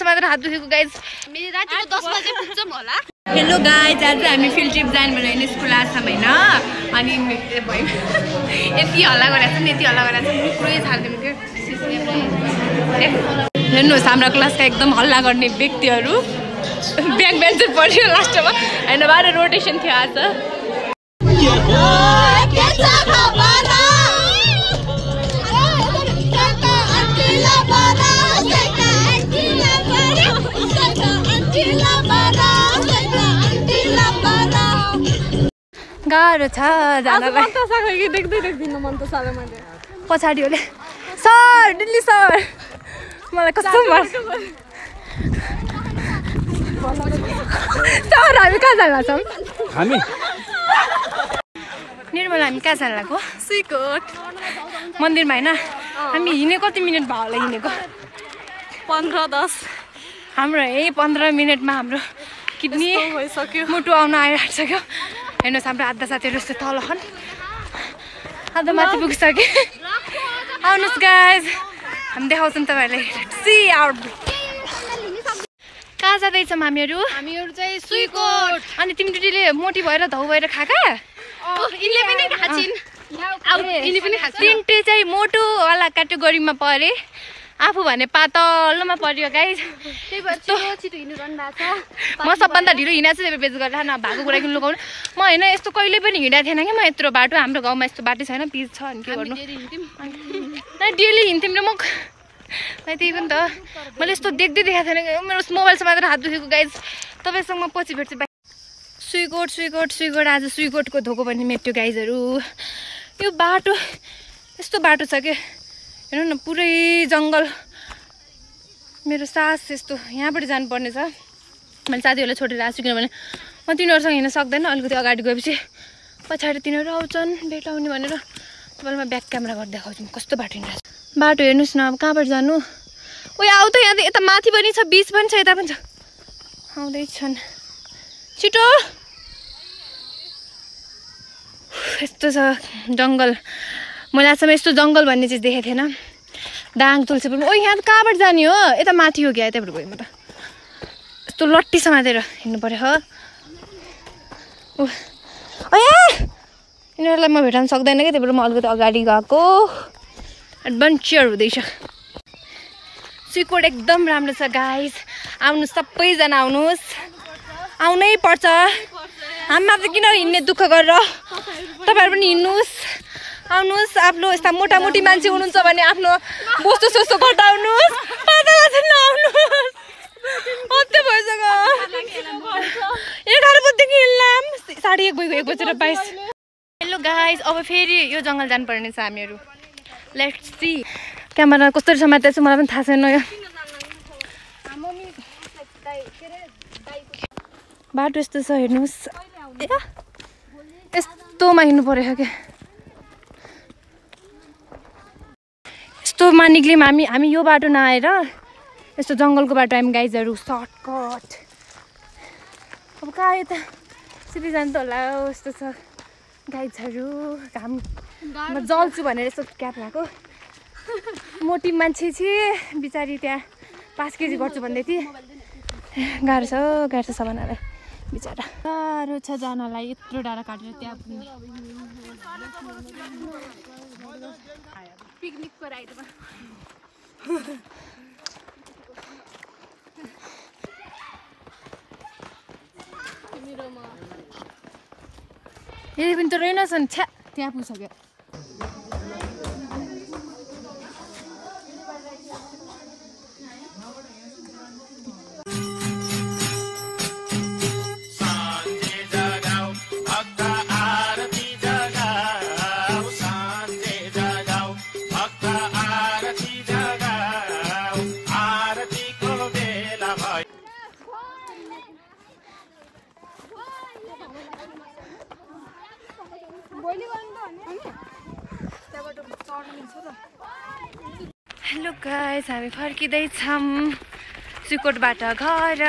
मात्र हात दुखेको गाइज मेरो रातिको 10 बजे पुग्छौँ होला। हेलो गाइज आज हामी फिल्ड ट्रिप जानु भनेर स्कुल आएको छौँ होइन अनि भयो यति हल्ला गरेको छ नि यति हल्ला गरेको छ पुरै छाडिदिनु थियो हेर्नुहोस् हाम्रो क्लासका एकदम हल्ला गर्ने व्यक्तिहरू ब्याक बेन्चर पढ्यो लास्टमा होइन बाह्र रोटेसन थियो आज गाह्रो छ जानलाई देख्दिन मन त साह्रो मैले पछाडि होले सर दिल्ली सर मलाई कस्तो सर हामी कहाँ जान लाग्छौँ हामी निर्मला हामी कहाँ जान लाग्यो सुइकोट मन्दिरमा होइन हामी हिँडेको कति मिनट भयो होला हिँडेको 15-10 हाम्रो यही 15 मिनटमा हाम्रो किडनी भइसक्यो मुटु आउन आइराखिसक्यो हेर्नुहोस् हाम्रो आधा साथीहरू यस्तो तल छन् आधा माथि पुगिसक्यो आउनुहोस् गाइज हामी देखाउँछौँ तपाईँहरूलाई कहाँ जाँदैछौँ हामीहरू चाहिँ सुइकोट अनि तिमी दिदीले मोटी भएर धौ भएर खाका यिनले पनि खाछिन् यिनी पनि खाछ तिनटे चाहिँ मोटोवाला क्याटेगोरीमा परे आफू भने पातलोमा पर्यो गाइज त्यही भएर छिटो हिँड्नु भएको छ म सबभन्दा ढिलो हिँडेको छु बेच गरेर न भएको कुरा किन लुकाउनु म होइन यस्तो कहिले पनि हिँडेको थिएन कि म यत्रो बाटो हाम्रो गाउँमा यस्तो बाटो छैन पिच छ अनि के गर्नु डेली हिँड्थ्यौँ र म त्यही पनि त मैले यस्तो देख्दै देखाएको थिएन मेरो मोबाइलसँग मात्र हात दुखेको गाइज तपाईँसँग म पछि भेट्छु सुइकोट सुइकोट सुइकोट आज सुइकोटको धोको पनि मेट्यो गाइजहरू यो बाटो यस्तो बाटो छ कि हेर्नु न पुरै जङ्गल मेरो सास यस्तो यहाँबाट जानुपर्ने छ मैले साथीहरूलाई छोडेर आएको छु किनभने म तिनीहरूसँग हिँड्न सक्दैन अलिकति अगाडि गएपछि पछाडि तिनीहरू आउँछन् भेटाउने भनेर तपाईँलाई म ब्याक क्यामेरा गरेर देखाउँछु कस्तो बाटो हिँड्नु बाटो हेर्नुहोस् न अब कहाँबाट जानु ओ आउ त यहाँ त यता माथि पनि छ बिच पनि छ यता पनि छ आउँदैछन् छिटो यस्तो छ जङ्गल मैले आजसम्म यस्तो जङ्गल भन्ने चिज देखेको थिएन दाङ तुलसी पनि ओ यहाँ कहाँबाट जाने हो यता माथि हो क्या यताबाट गयो म त यस्तो लट्टी समातेर हिँड्नु पऱ्यो हो यिनीहरूलाई म भेटाउन सक्दैन कि त्यही भएर म अलिकति अगाडि गएको एडभेन्चर हुँदैछ सुइकोट एकदम राम्रो छ गाइस आउनुहोस् सबैजना आउनुहोस् आउनै पर्छ हामीमा त किन हिँड्ने दुःख गरेर तपाईँहरू पनि हिँड्नुहोस् आउनुहोस् आफ्नो यस्ता मोटामोटी मान्छे हुनुहुन्छ भने आफ्नो बस्तो सस्तो घटाउनुहोस् नआउनुहोस् अत्य भइसक्यो 11 बजेदेखि हिँड्लाम 1:30 गएको 1:22 हेलो गाइज अब फेरि यो जङ्गल जानुपर्ने छ हामीहरू लेट्स सी क्यामेरा कस्तरी समातेको छु मलाई पनि थाहा छैन यो बाटो यस्तो छ हेर्नुहोस् यस्तोमा हिँड्नु परेको क्या यस्तोमा निक्ल्यौँ हामी यो बाटो नआएर यस्तो जङ्गलको बाटो हामी गाइजहरू सर्टकट अब कहाँ यता सिधै जानु त होला यस्तो छ गाइजहरू घाममा जल्छु भनेर यस्तो क्याप लगाएको मोटी मान्छे चाहिँ बिचारी त्यहाँ 5 केजी गर्छु भन्दै थिएँ गाह्रो छ सबैजनालाई बिचरा गाह्रो छ जानलाई यत्रो डाँडा काटेर त्यहाँ पुग्ने पिकनिकको राइडमा यही पनि त रहेनछन् छ्या त्यहाँ पुगिसक्यो हेलो गाइस हामी फर्किँदैछौँ सुइकोटबाट घर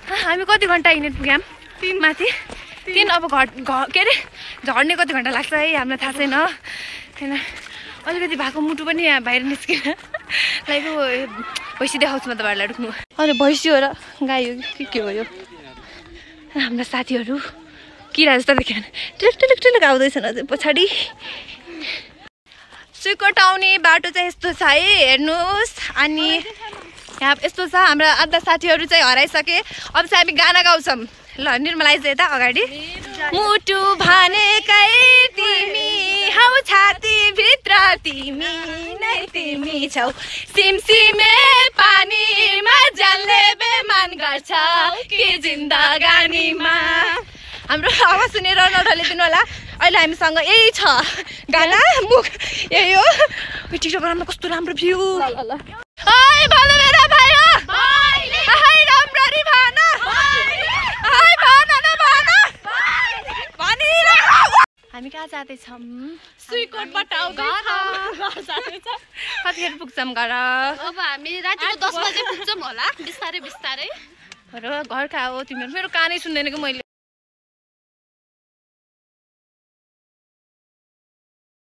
हामी कति घन्टा हिँडेर पुग्यौँ 3 माथि 3 अब के अरे झर्ने कति घन्टा लाग्छ है हामीलाई थाहा छैन होइन अलिकति भएको मुटु पनि यहाँ बाहिर निस्किन लाइक भैँसी देखाउँछु म तपाईँहरूलाई रुक्नु अनि भैँसी हो र गाई हो के हो यो हाम्रा साथीहरू किरा जस्तो देख्यो टिलिक टिलिक आउँदैछन् अझै पछाडि सुइकोट आउने बाटो चाहिँ यस्तो छ है हेर्नुहोस् अनि यहाँ यस्तो छ हाम्रा आधा साथीहरू चाहिँ हराइसके अब चाहिँ हामी गाना गाउँछौँ ल निर्मला चाहिँ यता अगाडि मुटु भनेकै तिमी हौ छाती भित्र तिमी नै तिमी छौ सिमसिमे पानीमा जलले बेमान गर्छ कि जिन्दगानीमा हाम्रो आवाज सुनेर नडले दिनु होला अहिले हामीसँग यही छ गाना मुख यही हो टिकटकमा कस्तो राम्रो भ्यू हाय भन मेरा भाइ हाय राम्ररी भन हाय भन न भन हामी कहाँ जाँदैछौँ सुइकोटबाट कतिखेर पुग्छौँ घर अब हामी रातिको 10 बजे पुग्छौँ होला बिस्तारै बिस्तारै घर कहाँ हो तिमीहरू मेरो कानै सुन्दैन कि मैले